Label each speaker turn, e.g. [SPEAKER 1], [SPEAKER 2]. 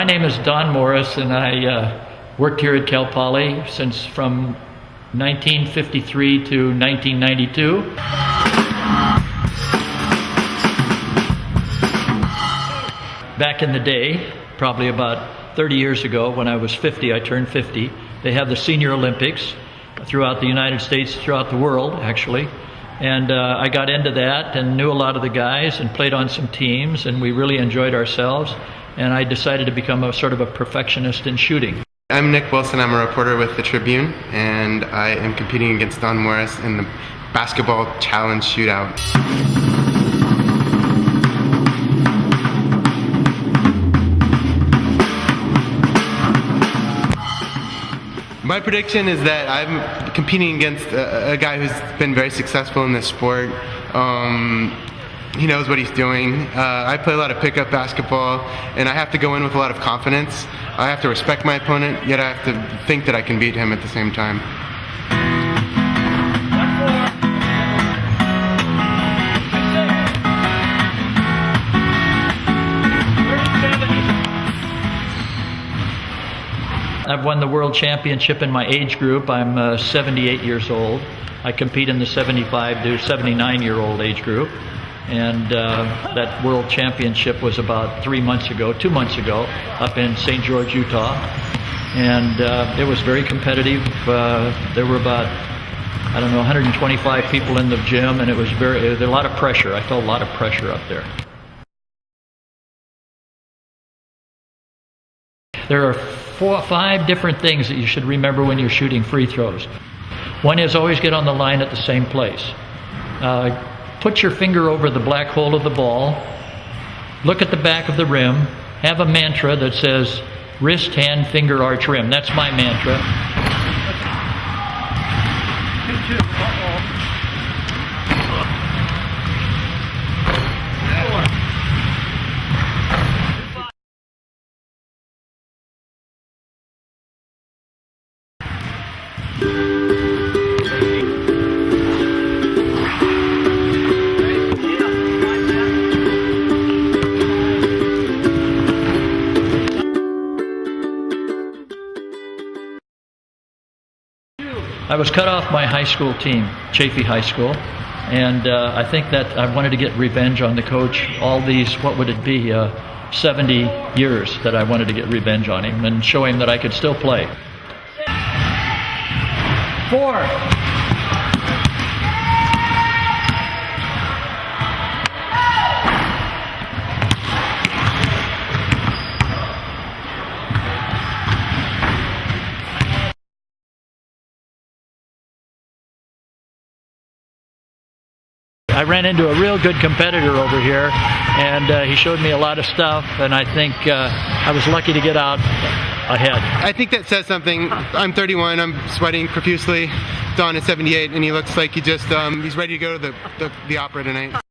[SPEAKER 1] My name is Don Morris, and I worked here at Cal Poly from 1953 to 1992. Back in the day, probably about 30 years ago, when I was 50, I turned 50, they have the Senior Olympics throughout the United States, throughout the world, actually. And I got into that and knew a lot of the guys and played on some teams, and we really enjoyed ourselves. And I decided to become a sort of a perfectionist in shooting.
[SPEAKER 2] I'm Nick Wilson. I'm a reporter with the Tribune, and I am competing against Don Morris in the Basketball Challenge Shootout. My prediction is that I'm competing against a guy who's been very successful in this sport. He knows what he's doing. I play a lot of pickup basketball, and I have to go in with a lot of confidence. I have to respect my opponent, yet I have to think that I can beat him at the same time.
[SPEAKER 1] I've won the world championship in my age group. I'm 78 years old. I compete in the 75 to 79-year-old age group. And that world championship was about 2 months ago, up in St. George, Utah. And it was very competitive. There were about, 125 people in the gym, and it was there was a lot of pressure. I felt a lot of pressure up there. There are 4 or 5 different things that you should remember when you're shooting free throws. One is always get on the line at the same place. Put your finger over the black hole of the ball, look at the back of the rim, have a mantra that says wrist, hand, finger, arch, rim. That's my mantra. I was cut off my high school team, Chaffee High School, and I think that I wanted to get revenge on the coach. All these, what would it be, 70 years that I wanted to get revenge on him and show him that I could still play. 4. I ran into a real good competitor over here, and he showed me a lot of stuff, and I think I was lucky to get out ahead.
[SPEAKER 2] I think that says something. I'm 31, I'm sweating profusely. Don is 78, and he looks like he just he's ready to go to the opera tonight.